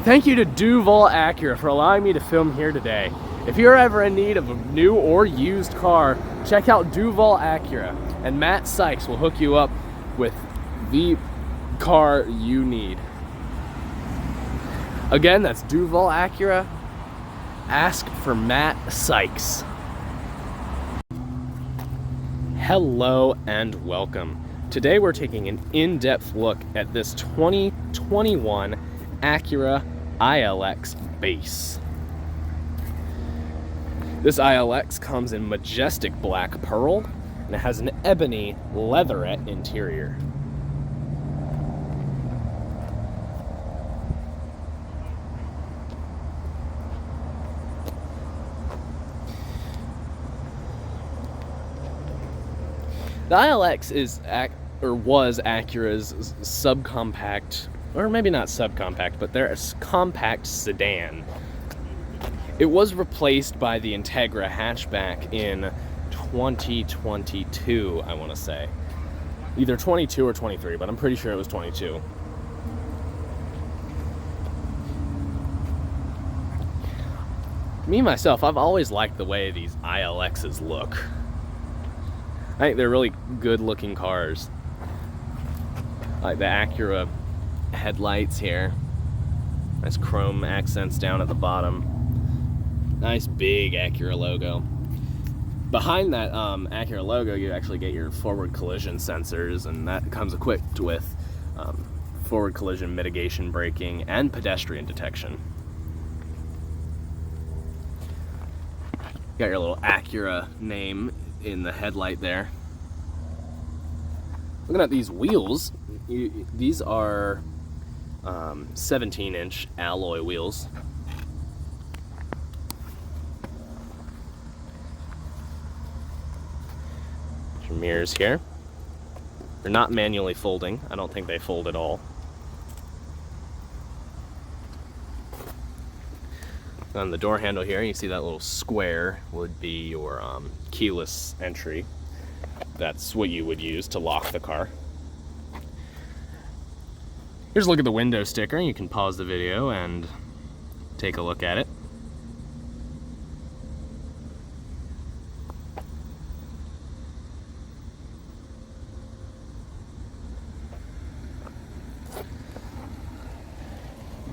Thank you to Duval Acura for allowing me to film here today. If you're ever in need of a new or used car, check out Duval Acura, and Matt Sykes will hook you up with the car you need. Again, that's Duval Acura. Ask for Matt Sykes. Hello and welcome. Today we're taking an in-depth look at this 2021 Acura ILX Base. This ILX comes in majestic black pearl and it has an ebony leatherette interior. The ILX was Acura's subcompact, or maybe not subcompact, but they're a compact sedan. It was replaced by the Integra hatchback in 2022, I want to say. Either 22 or 23, but I'm pretty sure it was 22. Me, myself, I've always liked the way these ILXs look. I think they're really good looking cars. Like the Acura headlights here. Nice chrome accents down at the bottom. Nice big Acura logo. Behind that Acura logo, you actually get your forward collision sensors, and that comes equipped with forward collision mitigation braking and pedestrian detection. You got your little Acura name in the headlight there. Looking at these wheels, these are 17-inch alloy wheels. Your mirrors here. They're not manually folding. I don't think they fold at all. On the door handle here, you see that little square would be your keyless entry. That's what you would use to lock the car. Here's a look at the window sticker. You can pause the video and take a look at it.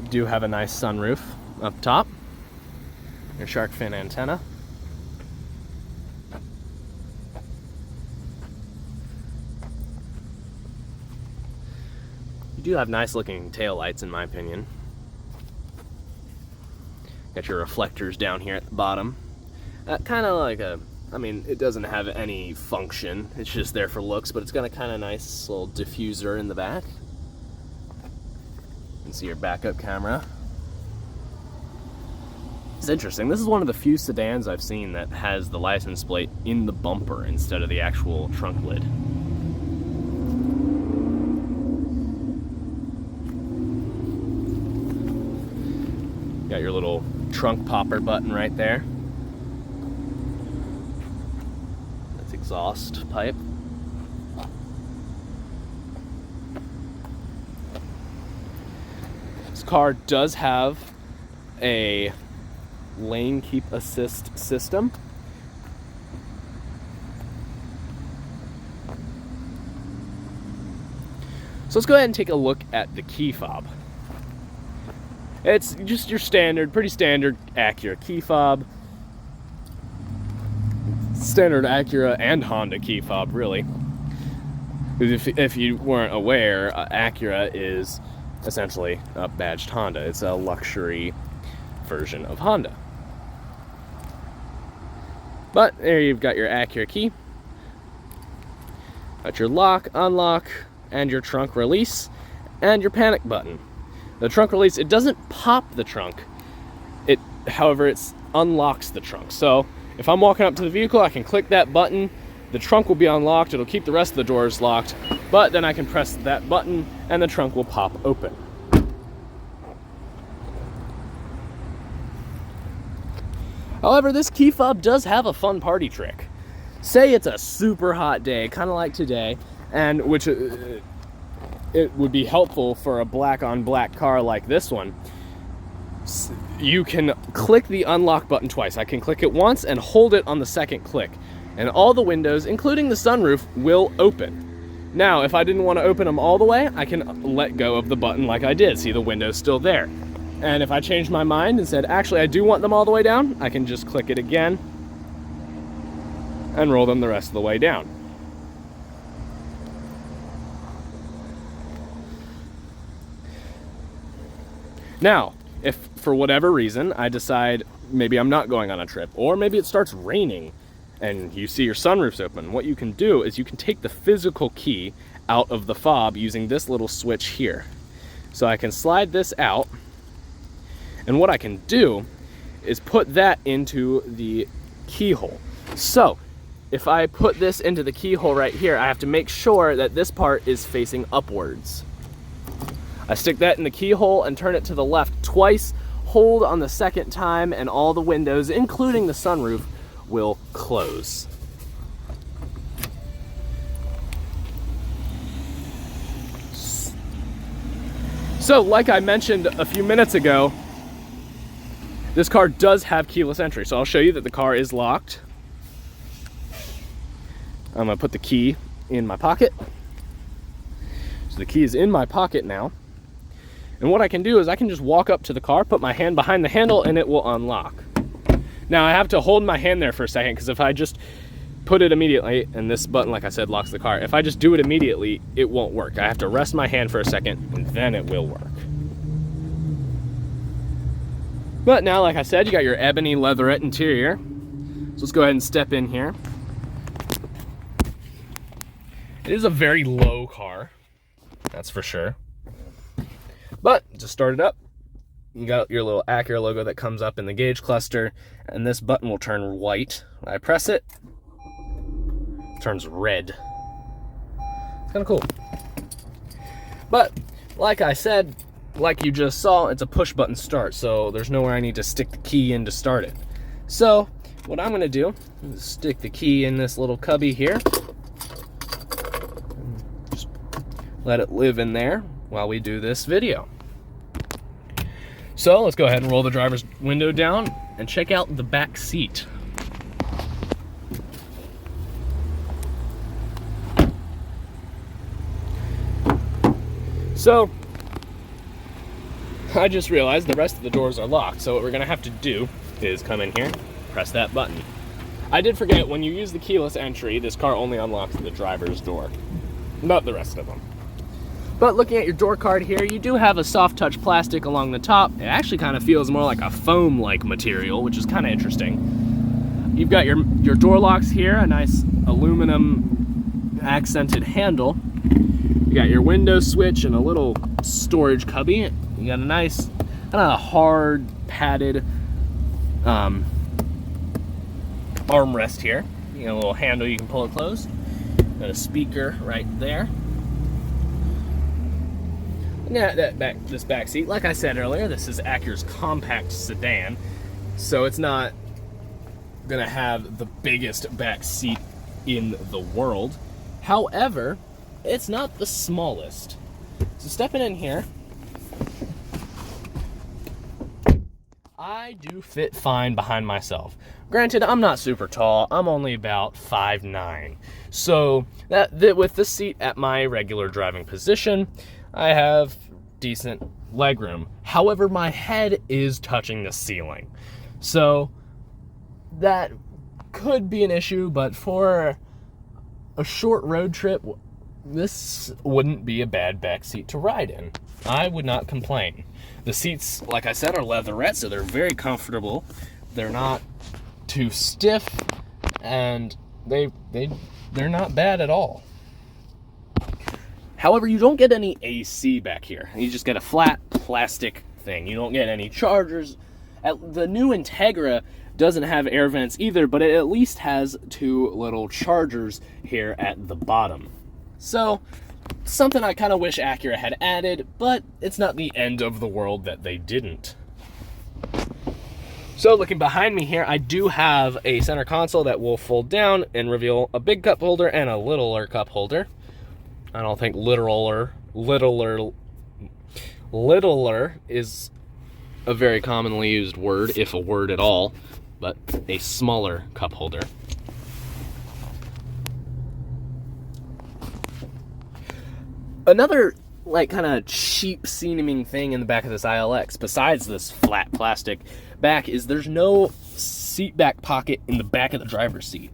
You do have a nice sunroof up top. Your shark fin antenna. You do have nice looking tail lights in my opinion. Got your reflectors down here at the bottom. Kind of like it doesn't have any function. It's just there for looks, but it's got a kind of nice little diffuser in the back. You can see your backup camera. It's interesting. This is one of the few sedans I've seen that has the license plate in the bumper instead of the actual trunk lid. Got your little trunk popper button right there. That's exhaust pipe. This car does have a lane keep assist system. So let's go ahead and take a look at the key fob. It's just your standard, pretty standard Acura key fob. Standard Acura and Honda key fob, really. Because if you weren't aware, Acura is essentially a badged Honda. It's a luxury version of Honda. But there you've got your Acura key. Got your lock, unlock, and your trunk release, and your panic button. The trunk release, it doesn't pop the trunk. However, it unlocks the trunk. So if I'm walking up to the vehicle, I can click that button. The trunk will be unlocked. It'll keep the rest of the doors locked. But then I can press that button and the trunk will pop open. However, this key fob does have a fun party trick. Say it's a super hot day, kind of like today, and which it would be helpful for a black on black car like this one. you can click the unlock button twice. I can click it once and hold it on the second click, and all the windows, including the sunroof, will open. Now, if I didn't want to open them all the way, I can let go of the button like I did. See, the window's still there. And if I changed my mind and said, actually, I do want them all the way down, I can just click it again and roll them the rest of the way down. Now, if for whatever reason I decide maybe I'm not going on a trip, or maybe it starts raining and you see your sunroof's open, what you can do is you can take the physical key out of the fob using this little switch here. So I can slide this out, and what I can do is put that into the keyhole. So if I put this into the keyhole right here, I have to make sure that this part is facing upwards. I stick that in the keyhole and turn it to the left twice, hold on the second time, and all the windows, including the sunroof, will close. So, like I mentioned a few minutes ago, this car does have keyless entry, so I'll show you that the car is locked. I'm gonna put the key in my pocket. So the key is in my pocket now. And what I can do is I can just walk up to the car, put my hand behind the handle, and it will unlock. Now I have to hold my hand there for a second, because if I just put it immediately, and this button, like I said, locks the car, if I just do it immediately, it won't work. I have to rest my hand for a second, and then it will work. But now, like I said, you got your ebony leatherette interior. So let's go ahead and step in here. It is a very low car, that's for sure. But just start it up. You got your little Acura logo that comes up in the gauge cluster, and this button will turn white. When I press it, it turns red. It's kind of cool. But like I said, like you just saw, it's a push button start, so there's nowhere I need to stick the key in to start it. So what I'm gonna do is stick the key in this little cubby here. Just let it live in there while we do this video. So let's go ahead and roll the driver's window down and check out the back seat. So I just realized the rest of the doors are locked, so what we're gonna have to do is come in here, press that button. I did forget, when you use the keyless entry, this car only unlocks the driver's door, not the rest of them. But looking at your door card here, you do have a soft touch plastic along the top. It actually kind of feels more like a foam-like material, which is kind of interesting. You've got your door locks here, a nice aluminum accented handle. You got your window switch and a little storage cubby. You got a nice, kind of hard, padded armrest here. You got a little handle you can pull it closed. Got a speaker right there. Yeah, this back seat, like I said earlier, this is Acura's compact sedan, so it's not gonna have the biggest back seat in the world. However, it's not the smallest. So stepping in here, I do fit fine behind myself. Granted, I'm not super tall. I'm only about 5'9". So that with the seat at my regular driving position, I have decent legroom. However, my head is touching the ceiling. So that could be an issue, but for a short road trip, this wouldn't be a bad back seat to ride in. I would not complain. The seats, like I said, are leatherette, so they're very comfortable. They're not too stiff, and they're not bad at all. However, you don't get any AC back here. You just get a flat plastic thing. You don't get any chargers. The new Integra doesn't have air vents either, but it at least has two little chargers here at the bottom. So, something I kind of wish Acura had added, but it's not the end of the world that they didn't. So looking behind me here, I do have a center console that will fold down and reveal a big cup holder and a littler cup holder. I don't think littler is a very commonly used word, if a word at all, but a smaller cup holder. Another like kind of cheap seeming thing in the back of this ILX, besides this flat plastic back, is there's no seat back pocket in the back of the driver's seat.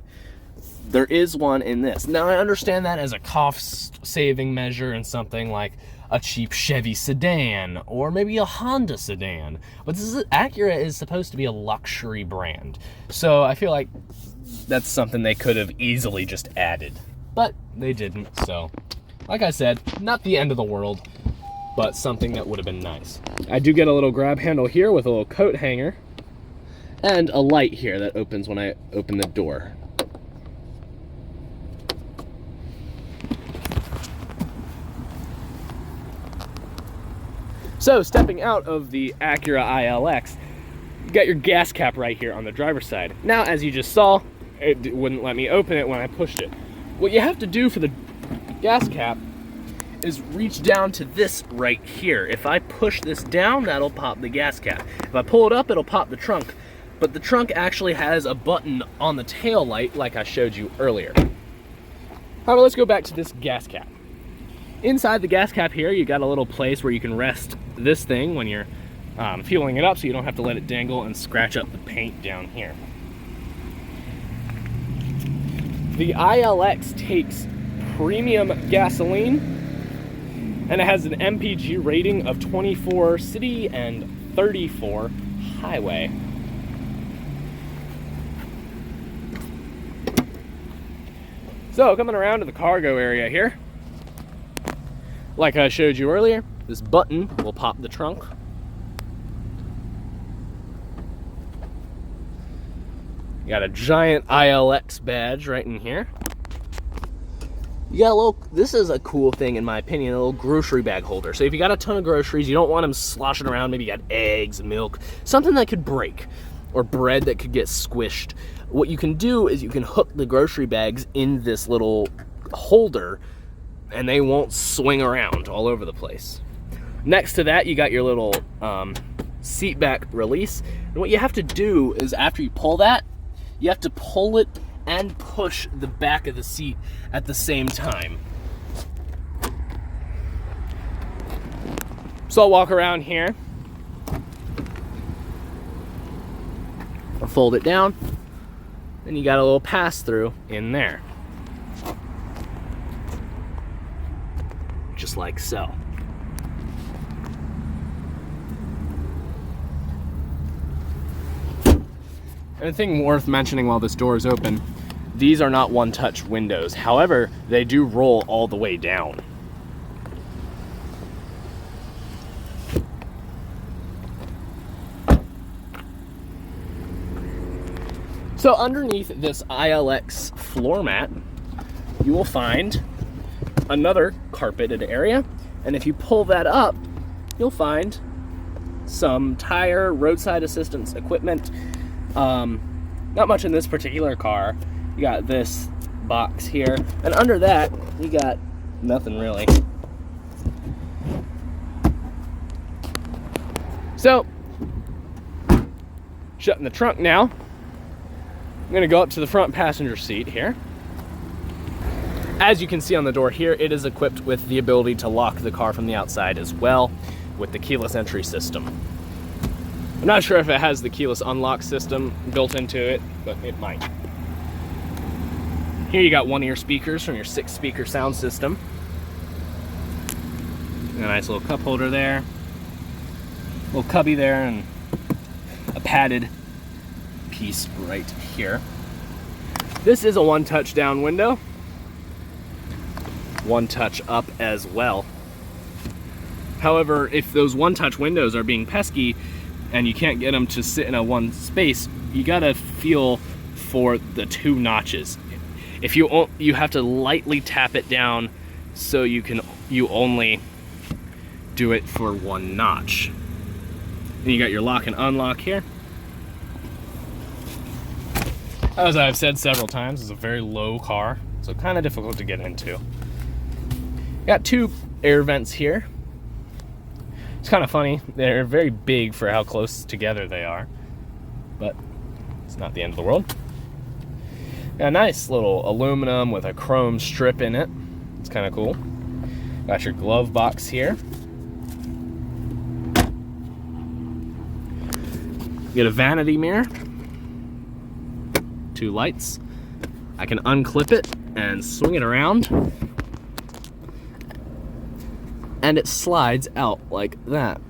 There is one in this. Now I understand that as a cost saving measure in something like a cheap Chevy sedan or maybe a Honda sedan, but Acura is supposed to be a luxury brand, so I feel like that's something they could have easily just added, but they didn't. So like I said, not the end of the world, but something that would have been nice. I do get a little grab handle here with a little coat hanger and a light here that opens when I open the door. So stepping out of the Acura ILX, you got your gas cap right here on the driver's side. Now, as you just saw, it wouldn't let me open it when I pushed it. What you have to do for the gas cap is reach down to this right here. If I push this down, that'll pop the gas cap. If I pull it up, it'll pop the trunk. But the trunk actually has a button on the tail light like I showed you earlier. However, let's go back to this gas cap. Inside the gas cap here, you got a little place where you can rest this thing when you're fueling it up, so you don't have to let it dangle and scratch up the paint down here. The ILX takes premium gasoline, and it has an MPG rating of 24 city and 34 highway. So coming around to the cargo area here, like I showed you earlier, this button will pop the trunk. You got a giant ILX badge right in here. You got a little, this is a cool thing in my opinion, a little grocery bag holder. So if you got a ton of groceries, you don't want them sloshing around, maybe you got eggs, milk, something that could break, or bread that could get squished. What you can do is you can hook the grocery bags in this little holder and they won't swing around all over the place. Next to that, you got your little seat back release. And what you have to do is after you pull that, you have to pull it and push the back of the seat at the same time. So I'll walk around here. I'll fold it down. Then you got a little pass-through in there. Just like so. And a thing worth mentioning while this door is open, these are not one-touch windows. However, they do roll all the way down. So underneath this ILX floor mat, you will find another carpeted area, and if you pull that up, you'll find some tire, roadside assistance equipment. Not much in this particular car. You got this box here, and under that, you got nothing really. So, shutting the trunk now, I'm gonna go up to the front passenger seat here. As you can see on the door here, it is equipped with the ability to lock the car from the outside as well with the keyless entry system. I'm not sure if it has the keyless unlock system built into it, but it might. Here you got one-ear speakers from your 6-speaker sound system. And a nice little cup holder there. Little cubby there, and a padded piece right here. This is a one-touch down window. One touch up as well. However, if those one-touch windows are being pesky and you can't get them to sit in a one space, you gotta feel for the 2 notches. If you have to lightly tap it down so you only do it for 1 notch. And you got your lock and unlock here. As I've said several times, it's a very low car, so kind of difficult to get into. Got 2 air vents here. It's kind of funny. They're very big for how close together they are, but it's not the end of the world. Got a nice little aluminum with a chrome strip in it. It's kind of cool. Got your glove box here. Get a vanity mirror. 2 lights. I can unclip it and swing it around. And it slides out like that.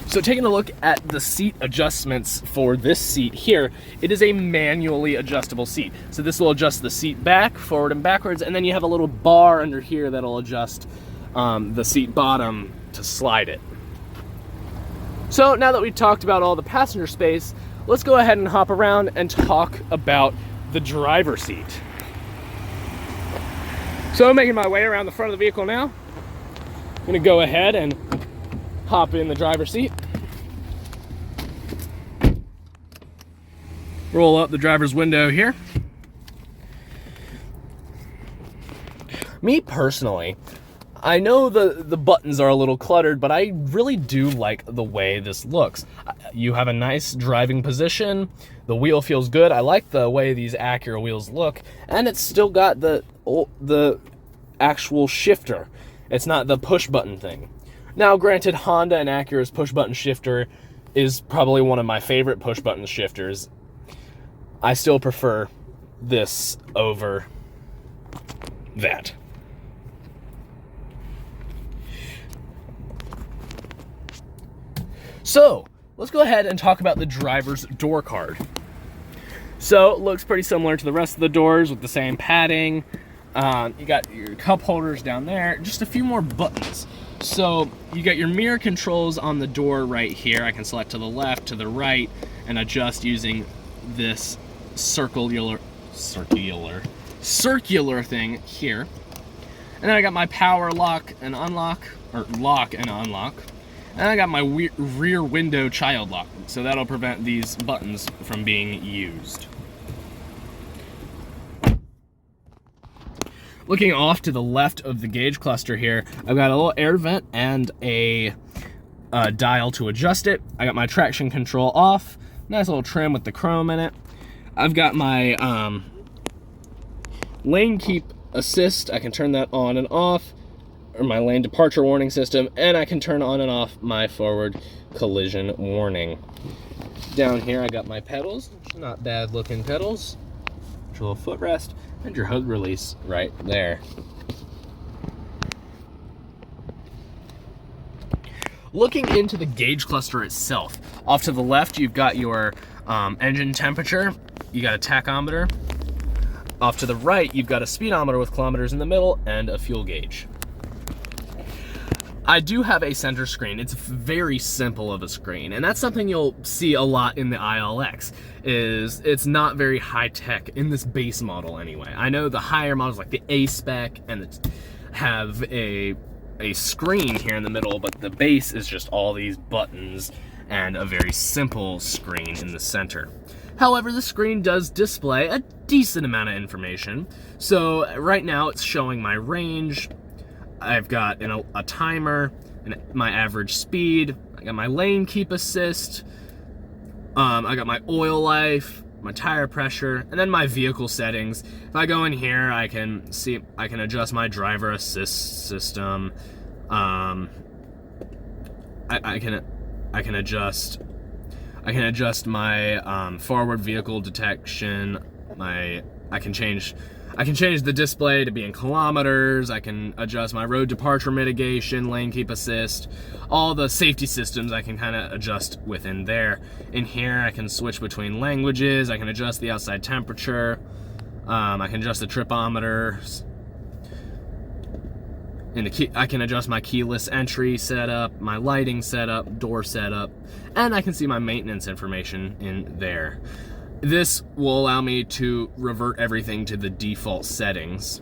So taking a look at the seat adjustments for this seat here, it is a manually adjustable seat. So this will adjust the seat back, forward and backwards, and then you have a little bar under here that'll adjust the seat bottom to slide it. So now that we've talked about all the passenger space, let's go ahead and hop around and talk about the driver's seat. So I'm making my way around the front of the vehicle now. I'm gonna go ahead and hop in the driver's seat. Roll up the driver's window here. Me personally, I know the buttons are a little cluttered, but I really do like the way this looks. You have a nice driving position. The wheel feels good. I like the way these Acura wheels look, and it's still got the actual shifter. It's not the push button thing. Now, granted, Honda and Acura's push button shifter is probably one of my favorite push button shifters. I still prefer this over that. So, let's go ahead and talk about the driver's door card. So, it looks pretty similar to the rest of the doors with the same padding. You got your cup holders down there, just a few more buttons. So, you got your mirror controls on the door right here. I can select to the left, to the right, and adjust using this circular thing here. And then I got my power lock and unlock, or lock and unlock. And I got my rear window child lock, so that'll prevent these buttons from being used. Looking off to the left of the gauge cluster here, I've got a little air vent and a dial to adjust it. I got my traction control off, nice little trim with the chrome in it. I've got my lane keep assist. I can turn that on and off, or my lane departure warning system, and I can turn on and off my forward collision warning. Down here I got my pedals, not bad looking pedals, your little footrest, and your hood release right there. Looking into the gauge cluster itself, off to the left you've got your engine temperature, you got a tachometer. Off to the right you've got a speedometer with kilometers in the middle and a fuel gauge. I do have a center screen. It's very simple of a screen, and that's something you'll see a lot in the ILX, is it's not very high-tech in this base model anyway. I know the higher models like the A-Spec and have a screen here in the middle, but the base is just all these buttons and a very simple screen in the center. However, the screen does display a decent amount of information. So right now it's showing my range, I've got a timer, and my average speed, I got my lane keep assist, I got my oil life, my tire pressure, and then my vehicle settings. If I go in here, I can adjust my driver assist system. I can adjust my forward vehicle detection. I can change the display to be in kilometers. I can adjust my road departure mitigation, lane keep assist, all the safety systems I can kind of adjust within there. In here, I can switch between languages. I can adjust the outside temperature. I can adjust the tripometers. I can adjust my keyless entry setup, my lighting setup, door setup, and I can see my maintenance information in there. This will allow me to revert everything to the default settings.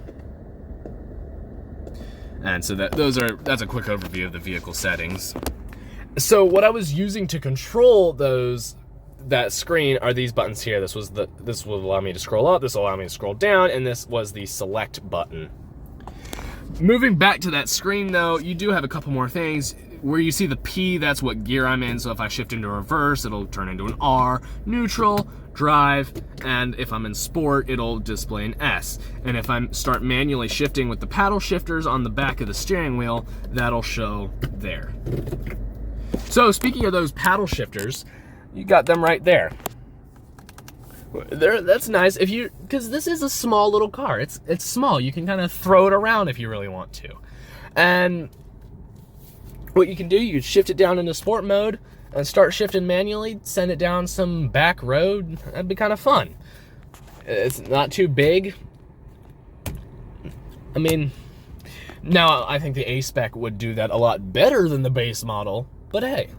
And so that's a quick overview of the vehicle settings. So what I was using to control those that screen are these buttons here. This will allow me to scroll up, this will allow me to scroll down, and this was the select button. Moving back to that screen though, you do have a couple more things. Where you see the P, that's what gear I'm in, so if I shift into reverse, it'll turn into an R, neutral, drive, and if I'm in sport, it'll display an S. And if I start manually shifting with the paddle shifters on the back of the steering wheel, that'll show there. So speaking of those paddle shifters, you got them right there. That's nice because this is a small little car. It's small. You can kind of throw it around if you really want to. And what you can do, you can shift it down into sport mode and start shifting manually, send it down some back road. That'd be kind of fun. It's not too big. I mean, now I think the A-Spec would do that a lot better than the base model, but hey,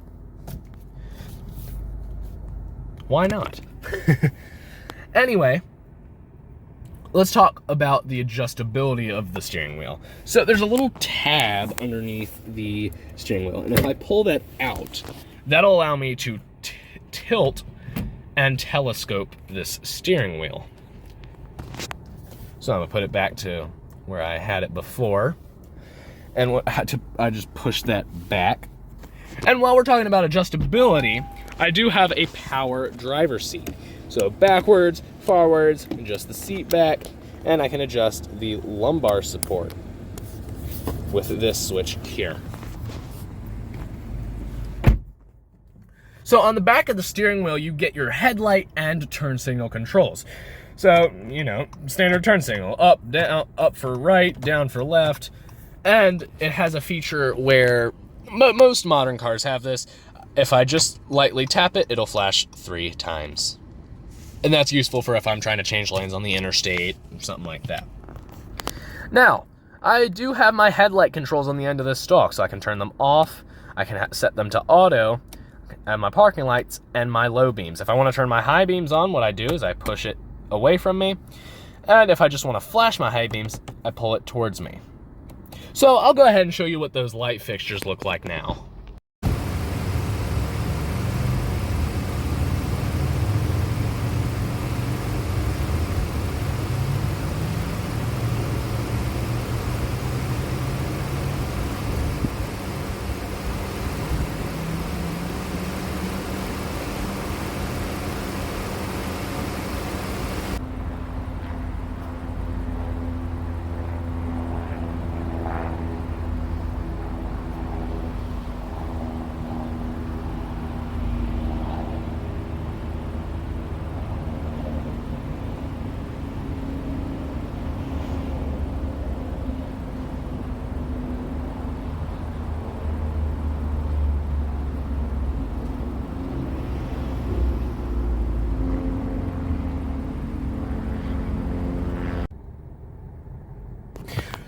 why not? Anyway, let's talk about the adjustability of the steering wheel. So there's a little tab underneath the steering wheel, and if I pull that out, that'll allow me to tilt and telescope this steering wheel. So I'm gonna put it back to where I had it before, and I just push that back. And while we're talking about adjustability, I do have a power driver's seat. So backwards, forwards, adjust the seat back, and I can adjust the lumbar support with this switch here. So on the back of the steering wheel, you get your headlight and turn signal controls. So, you know, standard turn signal, up, down, up for right, down for left, and it has a feature where most modern cars have this. If I just lightly tap it, it'll flash 3 times. And that's useful for if I'm trying to change lanes on the interstate or something like that. Now, I do have my headlight controls on the end of this stalk, so I can turn them off. I can set them to auto, and my parking lights and my low beams. If I want to turn my high beams on, what I do is I push it away from me. And if I just want to flash my high beams, I pull it towards me. So I'll go ahead and show you what those light fixtures look like now.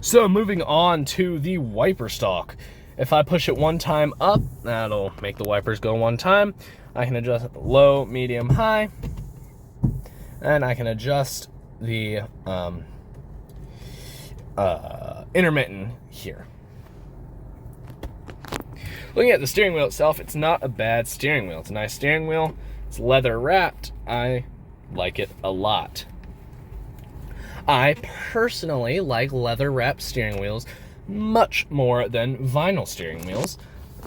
So moving on to the wiper stalk. If I push it 1 time up, that'll make the wipers go 1 time. I can adjust low, medium, high, and I can adjust the intermittent here. Looking at the steering wheel itself, it's not a bad steering wheel. It's a nice steering wheel. It's leather wrapped. I like it a lot. I personally like leather wrapped steering wheels much more than vinyl steering wheels.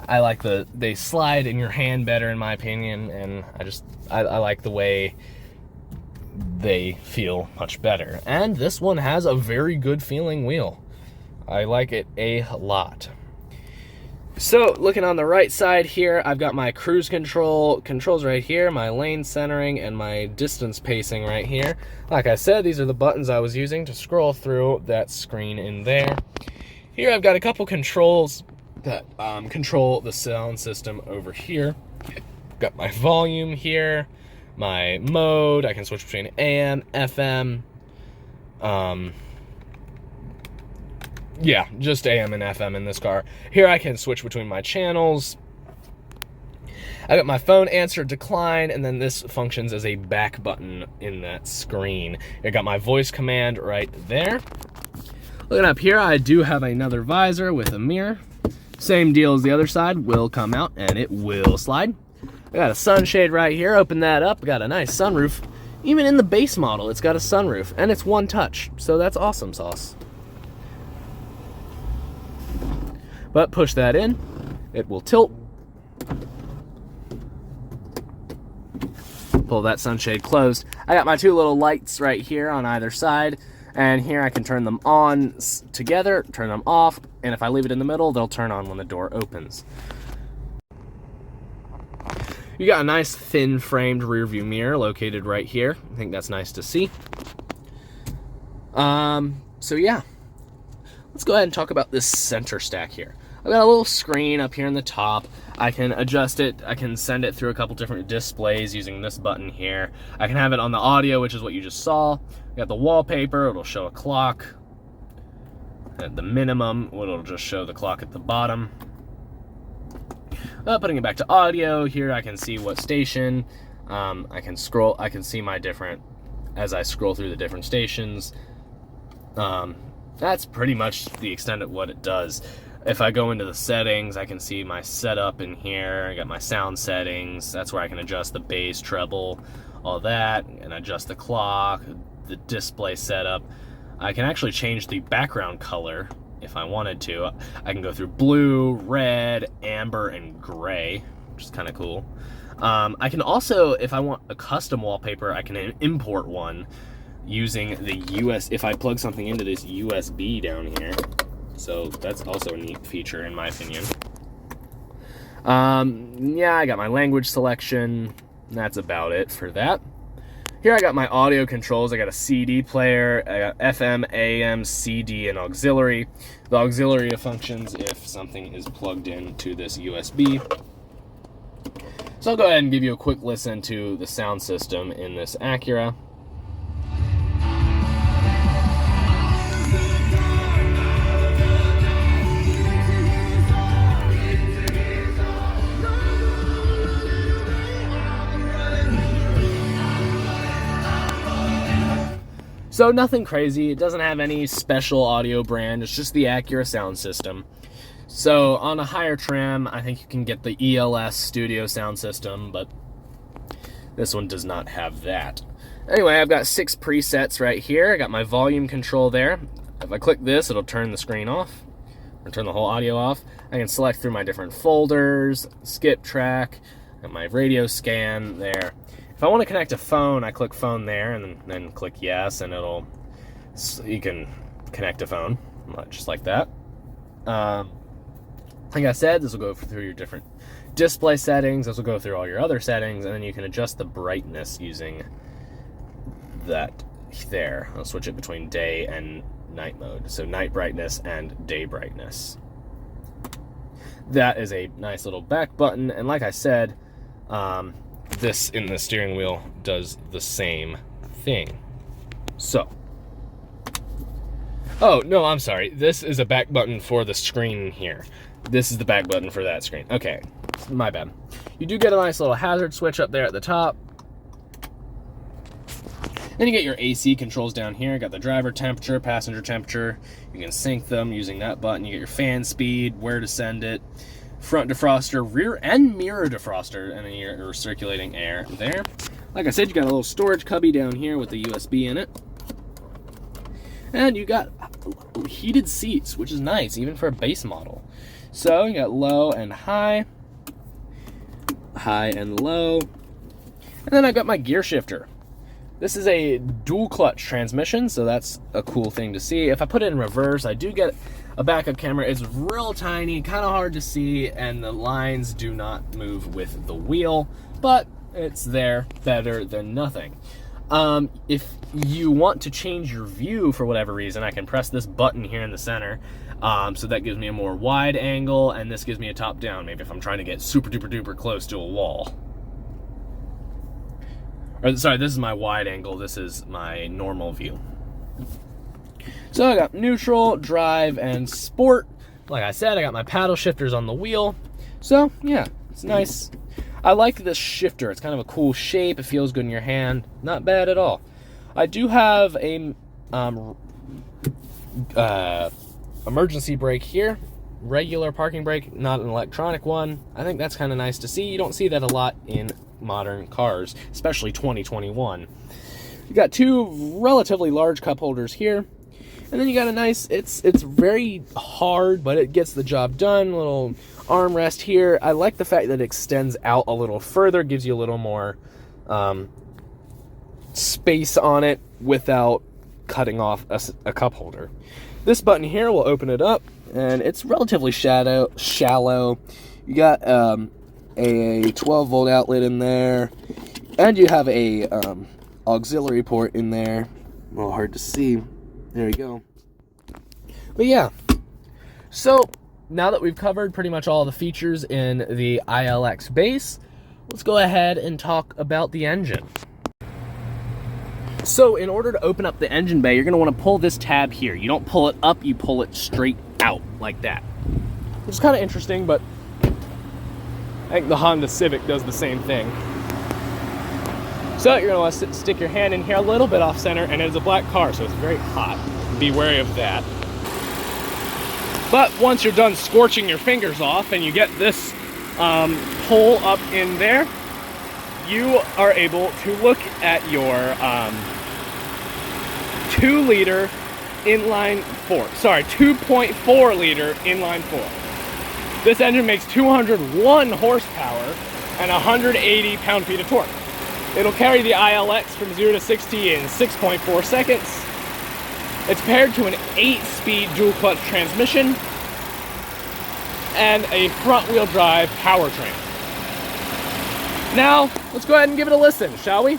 I like they slide in your hand better in my opinion, and I like the way they feel much better. And this one has a very good feeling wheel. I like it a lot. So looking on the right side here, I've got my cruise controls right here, my lane centering, and my distance pacing right here. Like I said, these are the buttons I was using to scroll through that screen in there. Here I've got a couple controls that control the sound system over here. Got my volume here, my mode, I can switch between AM, FM, yeah, just AM and FM in this car. Here I can switch between my channels. I got my phone answer, decline, and then this functions as a back button in that screen. I got my voice command right there. Looking up here, I do have another visor with a mirror. Same deal as the other side, will come out and it will slide. I got a sunshade right here. Open that up. I got a nice sunroof. Even in the base model, it's got a sunroof, and it's one touch, so that's awesome sauce. But push that in, it will tilt. Pull that sunshade closed. I got my two little lights right here on either side, and here I can turn them on together, turn them off, and if I leave it in the middle, they'll turn on when the door opens. You got a nice thin framed rear view mirror located right here. I think that's nice to see. So yeah, let's go ahead and talk about this center stack here. I've got a little screen up here in the top. I can adjust it. I can send it through a couple different displays using this button here. I can have it on the audio, which is what you just saw. We got the wallpaper. It'll show a clock. At the minimum, it'll just show the clock at the bottom. Putting it back to audio, here I can see what station. I can scroll. I can see my different, as I scroll through the different stations. That's pretty much the extent of what it does. If I go into the settings, I can see my setup in here. I got my sound settings. That's where I can adjust the bass, treble, all that, and adjust the clock, the display setup. I can actually change the background color if I wanted to. I can go through blue, red, amber, and gray, which is kind of cool. I can also, if I want a custom wallpaper, I can import one using the if I plug something into this USB down here. So that's also a neat feature in my opinion. Yeah, I got my language selection. That's about it for that. Here I got my audio controls. I got a CD player, I got FM, AM, CD, and auxiliary. The auxiliary functions if something is plugged into this USB. So I'll go ahead and give you a quick listen to the sound system in this Acura. So nothing crazy, it doesn't have any special audio brand, it's just the Acura sound system. So on a higher trim, I think you can get the ELS studio sound system, but this one does not have that. Anyway, I've got 6 presets right here. I got my volume control there. If I click this, it'll turn the screen off, or turn the whole audio off. I can select through my different folders, skip track, and my radio scan there. If I want to connect a phone, I click phone there and then click yes, and you can connect a phone, just like that. Like I said, this will go through your different display settings, this will go through all your other settings, and then you can adjust the brightness using that there. I'll switch it between day and night mode, so night brightness and day brightness. That is a nice little back button, and like I said, this in the steering wheel does the same thing. So, oh no, I'm sorry, this is a back button for the screen here. This is the back button for that screen. Okay, my bad. You do get a nice little hazard switch up there at the top. Then you get your AC controls down here. Got the driver temperature, passenger temperature. You can sync them using that button. You get your fan speed, where to send it, front defroster, rear and mirror defroster, and then your circulating air there. Like I said, you got a little storage cubby down here with the USB in it. And you got heated seats, which is nice, even for a base model. So you got low and high, high and low. And then I got my gear shifter. This is a dual clutch transmission, so that's a cool thing to see. If I put it in reverse, I do get a backup camera. It's real tiny, kind of hard to see, and the lines do not move with the wheel, but it's there, better than nothing. If you want to change your view for whatever reason, I can press this button here in the center. So that gives me a more wide angle, and this gives me a top down, maybe if I'm trying to get super duper duper close to a wall. Or, sorry, this is my wide angle, this is my normal view. So I got neutral, drive, and sport. Like I said, I got my paddle shifters on the wheel. So yeah, it's nice. I like this shifter. It's kind of a cool shape. It feels good in your hand. Not bad at all. I do have a emergency brake here. regular parking brake, not an electronic one. I think that's kind of nice to see. You don't see that a lot in modern cars, especially 2021. You got two relatively large cup holders here, and then you got a nice, it's very hard, but it gets the job done. Little armrest here. I like the fact that it extends out a little further, gives you a little more space on it without cutting off a cup holder. This button here will open it up, and it's relatively shallow. You got a 12-volt outlet in there, and you have a auxiliary port in there. A little hard to see. There you go. But yeah, so now that we've covered pretty much all the features in the ILX Base, let's go ahead and talk about the engine. So in order to open up the engine bay, you're going to want to pull this tab here. You don't pull it up, you pull it straight out like that. It's kind of interesting, but I think the Honda Civic does the same thing. So you're going to want to stick your hand in here a little bit off center, and it is a black car, so it's very hot. Be wary of that. But once you're done scorching your fingers off and you get this hole up in there, you are able to look at your 2.4 liter inline four. This engine makes 201 horsepower and 180 pound-feet of torque. It'll carry the ILX from 0 to 60 in 6.4 seconds. It's paired to an 8-speed dual-clutch transmission and a front-wheel drive powertrain. Now, let's go ahead and give it a listen, shall we?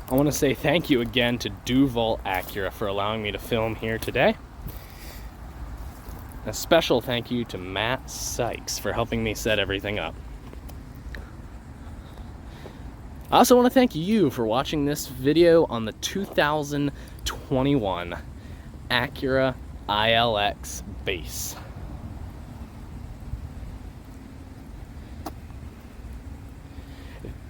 I want to say thank you again to Duval Acura for allowing me to film here today. A special thank you to Matt Sykes for helping me set everything up. I also want to thank you for watching this video on the 2021 Acura ILX Base.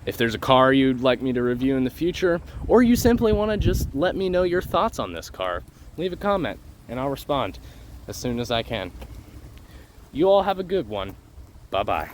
If there's a car you'd like me to review in the future, or you simply want to just let me know your thoughts on this car, leave a comment and I'll respond as soon as I can. You all have a good one. Bye-bye.